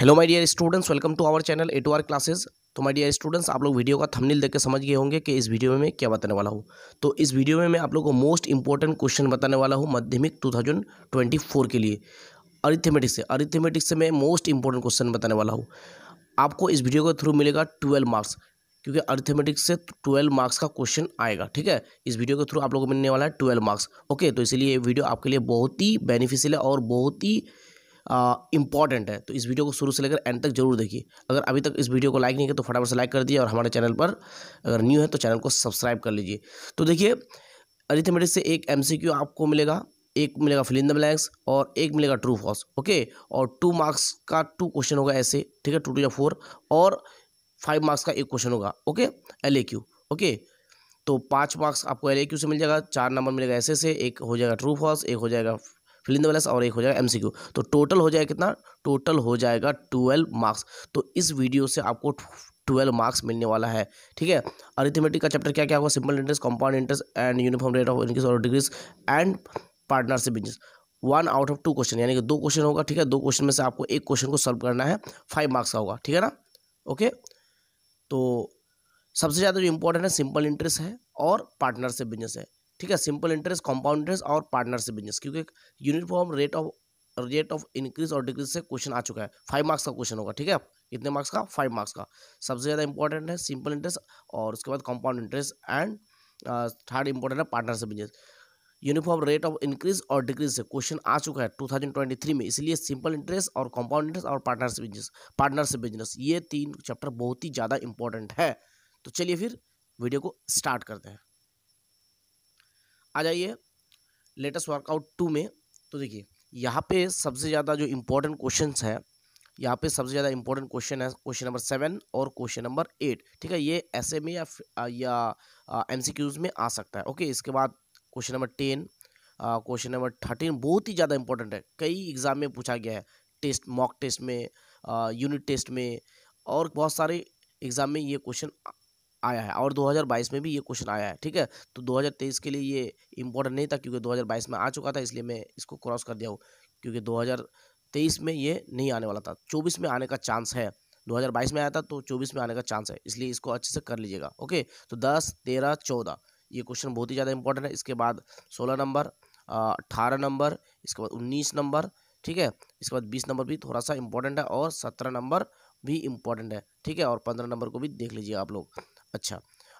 Hello my dear students, welcome to our channel A2R classes. तो my dear students, आप लोग video का thumbnail देख के समझ गए होंगे कि इस वीडियो में मैं क्या बताने वाला हूँ। तो इस वीडियो में मैं आप लोगों को मोस्ट इंपॉर्टेंट क्वेश्चन बताने वाला हूँ माध्यमिक 2024 के लिए अरिथमेटिक्स से मैं मोस्ट इंपॉर्टेंट क्वेश्चन बताने वाला हूँ। आपको इस वीडियो के थ्रू मिलेगा 12 मार्क्स, क्योंकि अरिथमेटिक्स से 12 मार्क्स का क्वेश्चन आएगा। ठीक है, इस वीडियो के थ्रू आप लोगों को मिलने वाला है 12 मार्क्स। ओके, तो इसलिए ये वीडियो आपके लिए बहुत ही बेनिफिशियल है और बहुत ही इंपॉर्टेंट है। तो इस वीडियो को शुरू से लेकर एंड तक जरूर देखिए। अगर अभी तक इस वीडियो को लाइक नहीं किया तो फटाफट से लाइक कर दिए, और हमारे चैनल पर अगर न्यू है तो चैनल को सब्सक्राइब कर लीजिए। तो देखिए, अरिथमेटिक्स से एक MCQ आपको मिलेगा, एक मिलेगा फिल इन द ब्लैंक्स और एक मिलेगा ट्रू फॉल्स। ओके, और 2 मार्क्स का 2 क्वेश्चन होगा ऐसे। ठीक है, 2 या 4 और 5 मार्क्स का एक क्वेश्चन होगा। Okay, LAQ। ओके, तो 5 मार्क्स आपको LAQ से मिल जाएगा, 4 नंबर मिलेगा ऐसे से, एक हो जाएगा ट्रू फॉल्स, एक हो जाएगा फिल इन द ब्लैंक्स और एक हो जाएगा MCQ। तो टोटल हो जाएगा कितना? टोटल हो जाएगा 12 मार्क्स। तो इस वीडियो से आपको 12 मार्क्स मिलने वाला है। ठीक है, अरिथमेटिक का चैप्टर क्या क्या होगा? Simple interest, compound interest and uniform rate of increase और decrease and partnership business. 1 out of 2 question, यानी कि 2 क्वेश्चन होगा। ठीक है, 2 क्वेश्चन में से आपको एक क्वेश्चन को सॉल्व करना है, 5 मार्क्स का होगा। ठीक है ना? ओके, तो सबसे ज़्यादा जो इंपॉर्टेंट है सिंपल इंटरेस्ट है और पार्टनरशिप बिजनेस है। ठीक है, सिंपल इंटरेस्ट, कंपाउंड इंटरेस्ट और पार्टनरशिप बिजनेस, क्योंकि यूनिफॉर्म रेट ऑफ इंक्रीज और डिक्रीज से क्वेश्चन आ चुका है। 5 मार्क्स का क्वेश्चन होगा। ठीक है, कितने मार्क्स का? 5 मार्क्स का। सबसे ज़्यादा इंपॉर्टेंट है सिंपल इंटरेस्ट, और उसके बाद compound interest and third important है partnership business. Uniform rate of increase और डिक्रीज से क्वेश्चन आ चुका है 2023 में, इसलिए सिंपल इंटरेस्ट और कंपाउंड इंटरेस्ट और पार्टनरशिप बिजनेस ये 3 चैप्टर बहुत ही ज़्यादा इंपॉर्टेंट है। तो चलिए फिर वीडियो को स्टार्ट करते हैं। आ जाइए लेटेस्ट वर्कआउट 2 में। तो देखिए, यहाँ पे सबसे ज़्यादा जो इम्पोर्टेंट क्वेश्चंस है, यहाँ पे सबसे ज़्यादा इंपॉर्टेंट क्वेश्चन है क्वेश्चन नंबर 7 और क्वेश्चन नंबर 8। ठीक है, ये ऐसे में या MCQs में आ सकता है। ओके, इसके बाद क्वेश्चन नंबर 10, क्वेश्चन नंबर 13 बहुत ही ज़्यादा इंपॉर्टेंट है, कई एग्जाम में पूछा गया है, टेस्ट, मॉक टेस्ट में, यूनिट टेस्ट में और बहुत सारे एग्जाम में ये क्वेश्चन आया है, और 2022 में भी ये क्वेश्चन आया है। ठीक है, तो 2023 के लिए ये इंपॉर्टेंट नहीं था, क्योंकि 2022 में आ चुका था, इसलिए मैं इसको क्रॉस कर दिया हूँ, क्योंकि 2023 में ये नहीं आने वाला था। 24 में आने का चांस है, 2022 में आया था तो 24 में आने का चांस है, इसलिए इसको अच्छे से कर लीजिएगा। ओके, तो 10, 13, 14 ये क्वेश्चन बहुत ही ज़्यादा इंपॉर्टेंट है। इसके बाद 16 नंबर, 18 नंबर, इसके बाद 19 नंबर। ठीक है, इसके बाद 20 नंबर भी थोड़ा सा इंपॉर्टेंट है, और 17 नंबर भी इंपॉर्टेंट है। ठीक है, और 15 नंबर को भी देख लीजिए आप लोग। अच्छा,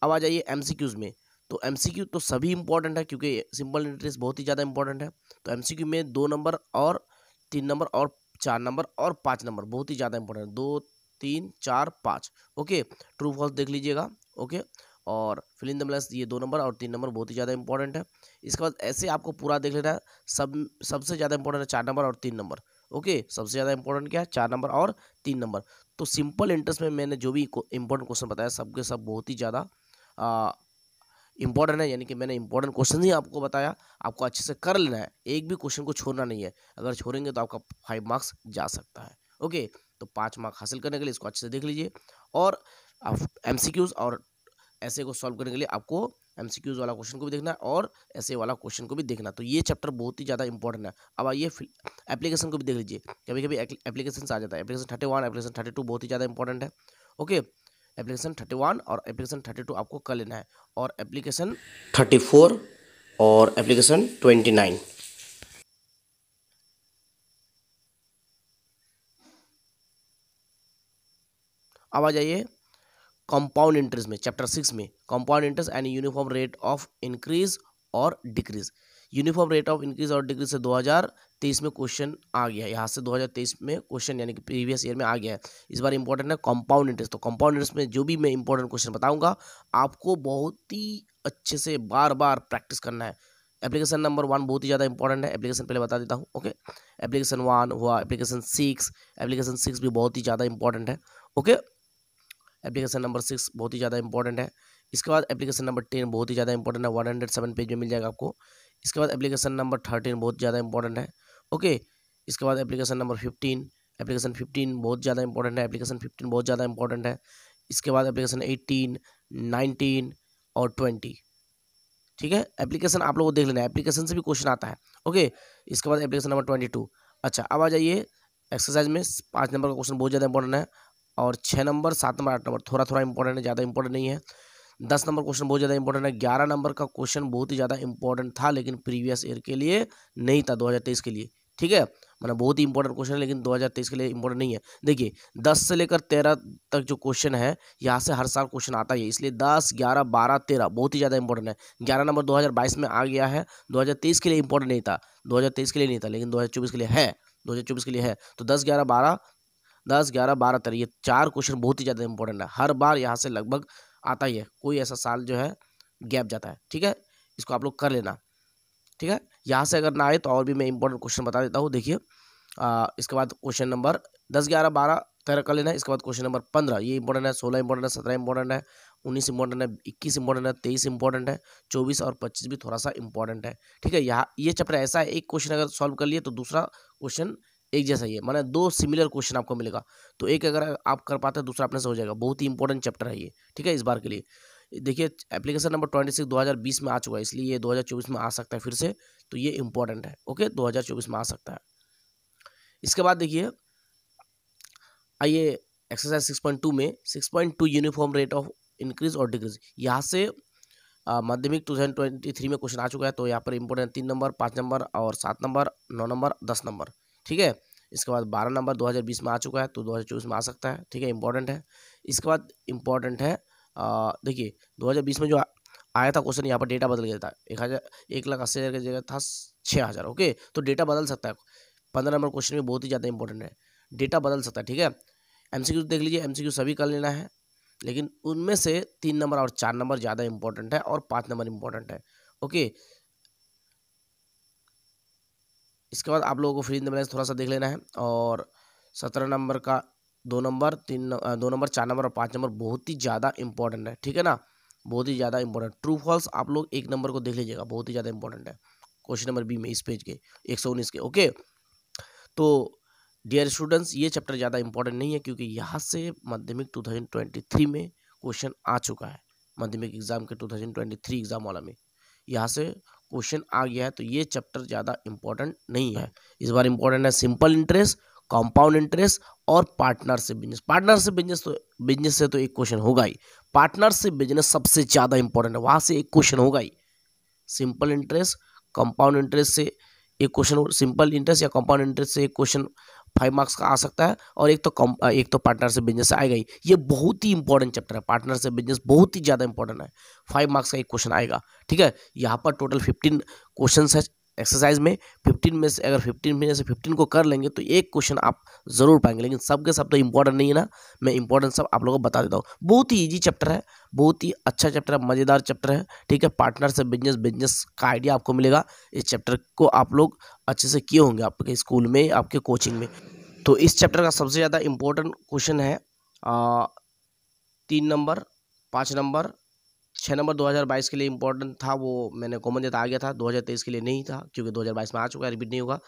अब आ जाइए MCQs में। तो MCQ तो सभी इंपॉर्टेंट है, क्योंकि सिंपल इंटरेस्ट बहुत ही ज़्यादा इंपॉर्टेंट है। तो MCQ में 2 नंबर और 3 नंबर और 4 नंबर और 5 नंबर बहुत ही ज़्यादा इंपॉर्टेंट है। 2, 3, 4, 5। ओके, ट्रू फॉल्स देख लीजिएगा। ओके, और फिल इन द ब्लैंक्स ये 2 नंबर और 3 नंबर बहुत ही ज़्यादा इंपॉर्टेंट है। इसके बाद ऐसे आपको पूरा देख लेना है। सबसे ज़्यादा इंपॉर्टेंट है 4 नंबर और 3 नंबर। ओके, सबसे ज़्यादा इंपॉर्टेंट क्या है? 4 नंबर और 3 नंबर। तो सिंपल इंटरेस्ट में मैंने जो भी इंपॉर्टेंट क्वेश्चन बताया, सबके सब बहुत ही ज़्यादा इंपॉर्टेंट है, यानी कि मैंने इंपॉर्टेंट क्वेश्चन ही आपको बताया, आपको अच्छे से कर लेना है, एक भी क्वेश्चन को छोड़ना नहीं है। अगर छोड़ेंगे तो आपका 5 मार्क्स जा सकता है। ओके, तो 5 मार्क्स हासिल करने के लिए इसको अच्छे से देख लीजिए, और MCQs और ऐसे को सॉल्व करने के लिए आपको MCQs वाला क्वेश्चन को भी देखना है और ऐसे वाला क्वेश्चन को भी देखना। तो ये चैप्टर बहुत ही ज़्यादा इंपॉर्टेंट है। अब आइए एप्लीकेशन को भी देख लीजिए। कभी कभी एप्लीकेशन आ जाता है, एप्लीकेशन 31, एप्लीकेशन 32 बहुत ही ज़्यादा इंपॉर्टेंट है। ओके, एप्लीकेशन 31 और एप्लीकेशन 32 आपको कर लेना है, और एप्लीकेशन 34 और एप्लीकेशन 29। अब आ जाइए कंपाउंड इंटरेस्ट में, चैप्टर 6 में, compound interest and uniform rate of increase और decrease. Uniform rate of increase और डिक्रीज से 2023 में क्वेश्चन आ गया है, यहाँ से 2023 में क्वेश्चन, यानी कि प्रीवियस ईयर में आ गया है। इस बार इंपॉर्टेंट है कंपाउंड इंटरेस्ट। तो कंपाउंड इंटरेस्ट में जो भी मैं इंपॉर्टेंट क्वेश्चन बताऊंगा, आपको बहुत ही अच्छे से बार बार प्रैक्टिस करना है। एप्लीकेशन नंबर 1 बहुत ही ज़्यादा इंपॉर्टेंट है, एप्लीकेशन पहले बता देता हूँ। ओके, एप्लीकेशन 1 हुआ, एप्लीकेशन 6 भी बहुत ही ज़्यादा इंपॉर्टेंट है। ओके, एप्लीकेशन नंबर 6 बहुत ही ज़्यादा इंपॉर्टेंट है। इसके बाद एप्लीकेशन नंबर 10 बहुत ही ज़्यादा इंपॉर्टेंट है, 107 पेज में मिल जाएगा आपको। इसके बाद एप्लीकेशन नंबर 13 बहुत ज़्यादा इंपॉर्टेंट है। ओके, इसके बाद एप्लीकेशन नंबर 15, एप्लीकेशन 15 बहुत ज़्यादा इंपॉर्टेंट है, एप्लीकेशन 15 बहुत ज़्यादा इंपॉर्टेंट है। इसके बाद एप्लीकेशन 18, 19 और 20। ठीक है, एप्लीकेशन आप लोगों को देख लेना है, एप्लीकेशन से भी क्वेश्चन आता है। ओके, इसके बाद एप्लीकेशन नंबर 22। अच्छा, अब आ जाइए एक्सरसाइज में 5 नंबर का क्वेश्चन बहुत ज़्यादा इंपॉर्टेंट है, और 6 नंबर 7 नंबर 8 नंबर थोड़ा थोड़ा इंपॉर्टेंट है, ज़्यादा इंपॉर्टेंट नहीं है। 10 नंबर क्वेश्चन बहुत ज़्यादा इंपॉर्टेंट है। 11 नंबर का क्वेश्चन बहुत ही ज़्यादा इंपॉर्टेंट था, लेकिन प्रीवियस ईयर के लिए नहीं था, 2023 के लिए, ठीक है। मतलब बहुत ही इंपॉर्टेंट क्वेश्चन है, लेकिन 2023 के लिए इंपॉर्टेंट नहीं है। देखिए 10 से लेकर 13 तक जो क्वेश्चन है, यहाँ से हर साल क्वेश्चन आता ही है, इसलिए 10, 11, 12, 13 बहुत ही ज़्यादा इंपॉर्टेंट है। 11 नंबर 2022 में आ गया है, 2023 के लिए इंपॉर्टेंट नहीं था, 2023 के लिए नहीं था, लेकिन 2024 के लिए है, 2024 के लिए है। तो 10, 11, 12, 10, 11, 12, 13 ये 4 क्वेश्चन बहुत ही ज़्यादा इंपॉर्टेंट है, हर बार यहाँ से लगभग आता ही है, कोई ऐसा साल जो है गैप जाता है, ठीक है। इसको आप लोग कर लेना, ठीक है। यहाँ से अगर ना आए तो और भी मैं इंपॉर्टेंट क्वेश्चन बता देता हूँ। देखिए इसके बाद क्वेश्चन नंबर 10, 11, 12, 13 कर लेना है। इसके बाद क्वेश्चन नंबर 15 ये इंपॉर्टेंट है, 16 इंपॉर्टेंट है, 17 इंपॉर्टेंट है, 19 इंपॉर्टेंट है, 21 इंपॉर्टेंट है, 23 इंपॉर्टेंट है, 24 और 25 भी थोड़ा सा इंपॉर्टेंट है, ठीक है। यहाँ ये चैप्टर ऐसा है, एक क्वेश्चन अगर सॉल्व कर लिए तो दूसरा क्वेश्चन एक जैसा ही है, माने 2 सिमिलर क्वेश्चन आपको मिलेगा, तो एक अगर आप कर पाते हैं दूसरा अपने से हो जाएगा। बहुत ही इंपॉर्टेंट चैप्टर है ये, ठीक है, इस बार के लिए। देखिए एप्लीकेशन नंबर 26 2020 में आ चुका है, इसलिए ये 2024 में आ सकता है फिर से, तो ये इंपॉर्टेंट है, ओके, 2024 में आ सकता है। इसके बाद देखिए आइए एक्सरसाइज 6.2 में 6.2 यूनिफॉर्म रेट ऑफ इंक्रीज और डिक्रीज, यहाँ से माध्यमिक 2023 में क्वेश्चन आ चुका है, तो यहाँ पर इंपॉर्टेंट 3 नंबर 5 नंबर और 7 नंबर 9 नंबर 10 नंबर, ठीक है। इसके बाद 12 नंबर 2020 में आ चुका है, तो 2024 में आ सकता है, ठीक है, इंपॉर्टेंट है। इसके बाद इंपॉर्टेंट है देखिए 2020 में जो आया था क्वेश्चन, यहाँ पर डेटा बदल गया था, 1,80,000 की जगह था 6,000, ओके, तो डेटा बदल सकता है। 15 नंबर क्वेश्चन में बहुत ही ज़्यादा इंपॉर्टेंट है, डेटा बदल सकता है, ठीक है। एमसीक्यू देख लीजिए, एमसीक्यू सभी कर लेना है, लेकिन उनमें से 3 नंबर और 4 नंबर ज़्यादा इंपॉर्टेंट है और 5 नंबर इंपॉर्टेंट है, ओके। इसके बाद आप लोगों को फ्री बैलेंस थोड़ा सा देख लेना है, और 17 नंबर का 2 नंबर 2 नंबर 4 नंबर और 5 नंबर बहुत ही ज़्यादा इंपॉर्टेंट है, ठीक है ना, बहुत ही ज़्यादा इंपॉर्टेंट। ट्रू फॉल्स आप लोग 1 नंबर को देख लीजिएगा, बहुत ही ज़्यादा इंपॉर्टेंट है, क्वेश्चन नंबर बी में इस पेज के 119 के, ओके। तो डियर स्टूडेंट्स ये चैप्टर ज़्यादा इंपॉर्टेंट नहीं है, क्योंकि यहाँ से माध्यमिक 2023 में क्वेश्चन आ चुका है, माध्यमिक एग्जाम के 2023 एग्जाम वाला में यहाँ से क्वेश्चन आ गया है, तो ये चैप्टर ज़्यादा इंपॉर्टेंट नहीं है। इस बार इंपॉर्टेंट है सिंपल इंटरेस्ट, कंपाउंड इंटरेस्ट और पार्टनरशिप बिजनेस। पार्टनरशिप बिजनेस से तो एक क्वेश्चन होगा ही, पार्टनरशिप बिजनेस सबसे ज़्यादा इंपॉर्टेंट है, वहाँ से एक क्वेश्चन होगा ही। सिंपल इंटरेस्ट, कंपाउंड इंटरेस्ट से एक क्वेश्चन, सिंपल इंटरेस्ट या कंपाउंड इंटरेस्ट से एक क्वेश्चन 5 मार्क्स का आ सकता है, और एक तो पार्टनरशिप बिजनेस से आएगा ही। ये बहुत ही इंपॉर्टेंट चैप्टर है, पार्टनरशिप बिजनेस बहुत ही ज़्यादा इंपॉर्टेंट है, 5 मार्क्स का एक क्वेश्चन आएगा, ठीक है। यहाँ पर टोटल 15 क्वेश्चन है एक्सरसाइज में, 15 में से अगर 15 में से 15 को कर लेंगे तो एक क्वेश्चन आप जरूर पाएंगे, लेकिन सब के सब तो इंपॉर्टेंट नहीं है ना, मैं इंपॉर्टेंट सब आप लोगों को बता देता हूँ। बहुत ही ईजी चैप्टर है, बहुत ही अच्छा चैप्टर है, मज़ेदार चैप्टर है, ठीक है। पार्टनरशिप बिजनेस का आइडिया आपको मिलेगा, इस चैप्टर को आप लोग अच्छे से किए होंगे आपके स्कूल में, आपके कोचिंग में। तो इस चैप्टर का सबसे ज़्यादा इंपॉर्टेंट क्वेश्चन है 3 नंबर 5 नंबर 6 नंबर 2022 के लिए इंपॉर्टेंट था, वो मैंने कॉमन देता आ गया था, 2023 के लिए नहीं था, क्योंकि 2022 में आ चुका है, रिपीट नहीं होगा।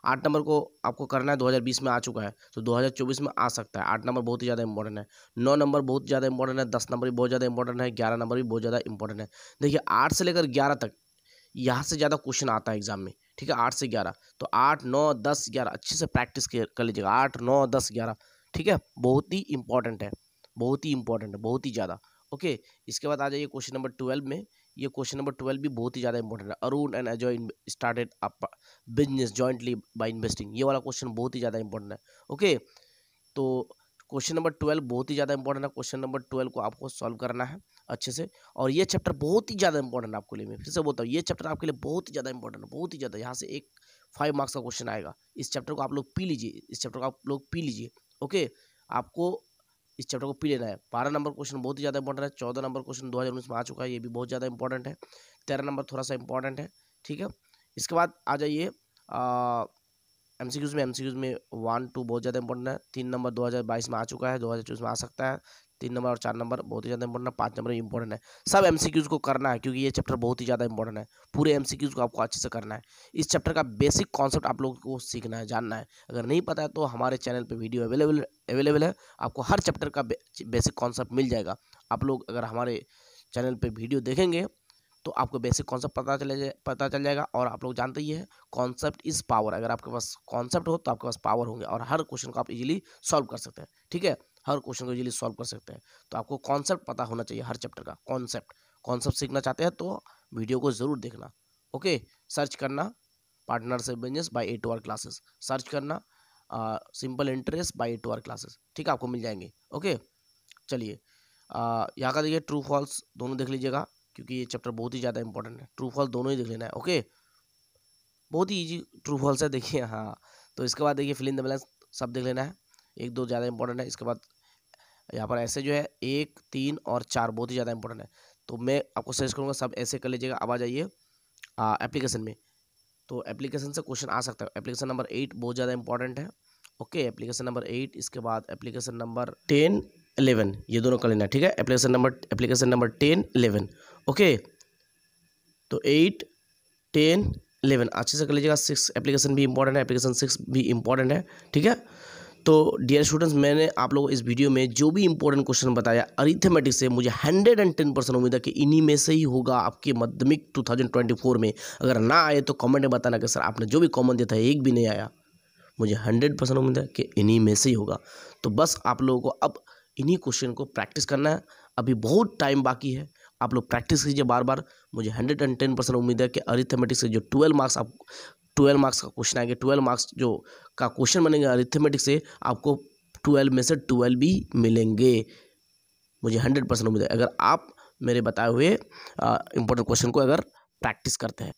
8 नंबर को आपको करना है, 2020 में आ चुका है, तो 2024 में आ सकता है। 8 नंबर बहुत ही ज़्यादा इंपॉर्टेंट है, 9 नंबर बहुत ज़्यादा इंपॉर्टेंट है, 10 नंबर भी बहुत ज़्यादा इंपॉर्टेंट है, 11 नंबर भी बहुत ज़्यादा इंपॉर्टेंट है। देखिए 8 से लेकर 11 तक यहाँ से ज़्यादा क्वेश्चन आता है एग्जाम में, ठीक है, 8 से 11, तो 8, 9, 10, 11 अच्छे से प्रैक्टिस कर लीजिएगा, 8, 9, 10, 11, ठीक है, बहुत ही इंपॉर्टेंट है, बहुत ही इंपॉर्टेंट है, बहुत ही ज़्यादा, ओके। इसके बाद आ जाइए क्वेश्चन नंबर 12 में, ये क्वेश्चन नंबर 12 भी बहुत ही ज़्यादा इंपॉर्टेंट है। Arun and Ajay started up business jointly by investing, ये वाला क्वेश्चन बहुत ही ज़्यादा इंपॉर्टेंट है, ओके। तो क्वेश्चन नंबर 12 बहुत ही ज़्यादा इंपॉर्टेंट है, क्वेश्चन नंबर 12 को आपको सॉल्व करना है अच्छे से, और ये चैप्टर बहुत ही ज़्यादा इंपॉर्टेंट है आपके लिए। मैं फिर से बोलता हूँ, ये चैप्टर आपके लिए बहुत ही ज़्यादा इंपॉर्टेंट है, बहुत ही ज़्यादा। यहाँ से एक 5 मार्क्स का क्वेश्चन आएगा, इस चैप्टर को आप लोग पी लीजिए, इस चैप्टर को आप लोग पी लीजिए, ओके। आपको इस चैप्टर को पी लेना है। 12 नंबर क्वेश्चन बहुत ही ज़्यादा इंपॉर्टेंट है, 14 नंबर क्वेश्चन 2019 में आ चुका है, ये भी बहुत ज़्यादा इंपॉर्टेंट है, 13 नंबर थोड़ा सा इंपॉर्टेंट है, ठीक है। इसके बाद आ जाइए एमसीक्यूज में 1, 2 बहुत ज़्यादा इंपॉर्टेंट है। 3 नंबर 2022 में आ चुका है, 2024 में आ सकता है। 3 नंबर और 4 नंबर बहुत ही ज़्यादा इंपॉर्टेंट है, 5 नंबर इंपॉर्टेंट है। सब एमसीक्यूज को करना है, क्योंकि ये चैप्टर बहुत ही ज़्यादा इंपॉर्टेंट है, पूरे एमसीक्यूज को आपको अच्छे से करना है। इस चैप्टर का बेसिक कॉन्सेप्ट आप लोगों को सीखना है, जानना है। अगर नहीं पता है तो हमारे चैनल पर वीडियो अवेलेबल है, आपको हर चैप्टर का बेसिक कॉन्सेप्ट मिल जाएगा। आप लोग अगर हमारे चैनल पर वीडियो देखेंगे तो आपको बेसिक कॉन्सेप्ट पता चल जाएगा। और आप लोग जानते ही है कॉन्सेप्ट इज पावर, अगर आपके पास कॉन्सेप्ट हो तो आपके पास पावर होंगे और हर क्वेश्चन को आप इजीली सॉल्व कर सकते हैं। ठीक है, हर क्वेश्चन को इजीली सॉल्व कर सकते हैं। तो आपको कॉन्सेप्ट पता होना चाहिए हर चैप्टर का। कॉन्सेप्ट सीखना चाहते हैं तो वीडियो को ज़रूर देखना। ओके, सर्च करना partnership business by A2R classes, search करना simple interest by A2R classes. ठीक है, आपको मिल जाएंगे। ओके, चलिए यहाँ का देखिए ट्रू फॉल्स दोनों देख लीजिएगा, क्योंकि ये चैप्टर बहुत ही ज़्यादा इंपॉर्टेंट है। ट्रू फॉल्स दोनों ही देख लेना है। ओके, बहुत ही इजी ट्रू फॉल्स है, देखिए। हाँ, तो इसके बाद देखिए फिल इन द ब्लैंक्स सब देख लेना है, 1 2 ज़्यादा इंपॉर्टेंट है। इसके बाद यहाँ पर ऐसे जो है 1 3 और 4 बहुत ही ज़्यादा इंपॉर्टेंट है। तो मैं आपको सजेस्ट करूँगा सब ऐसे कर लीजिएगा। अब आ जाइए एप्लीकेशन में। तो एप्लीकेशन से क्वेश्चन आ सकता है। एप्लीकेशन नंबर 8 बहुत ज़्यादा इंपॉर्टेंट है। ओके, एप्लीकेशन नंबर 8, इसके बाद एप्लीकेशन नंबर 10 11, ये दोनों कर लेना है। ठीक है, एप्लीकेशन नंबर 10 11। ओके, तो 8 10 11 अच्छे से कर लीजिएगा। 6 एप्लीकेशन भी इंपॉर्टेंट है, एप्लीकेशन 6 भी इंपॉर्टेंट है। ठीक है, तो डियर स्टूडेंट्स, मैंने आप लोगों को इस वीडियो में जो भी इंपॉर्टेंट क्वेश्चन बताया अरिथमेटिक से, मुझे 110% उम्मीद है कि इन्हीं में से ही होगा आपके माध्यमिक 2024 में। अगर ना आए तो कमेंट में बताना कि सर आपने जो भी कॉमन दिया था एक भी नहीं आया। मुझे 100% उम्मीद है कि इन्हीं में से ही होगा। तो बस आप लोगों को अब इन्हीं क्वेश्चन को प्रैक्टिस करना है। अभी बहुत टाइम बाकी है, आप लोग प्रैक्टिस कीजिए बार बार। मुझे 110% उम्मीद है कि अरिथमेटिक से जो 12 मार्क्स का क्वेश्चन आएंगे, 12 मार्क्स जो का क्वेश्चन बनेंगे अरिथमेटिक से, आपको 12 में से 12 भी मिलेंगे। मुझे 100% उम्मीद है, अगर आप मेरे बताए हुए इंपॉर्टेंट क्वेश्चन को अगर प्रैक्टिस करते हैं।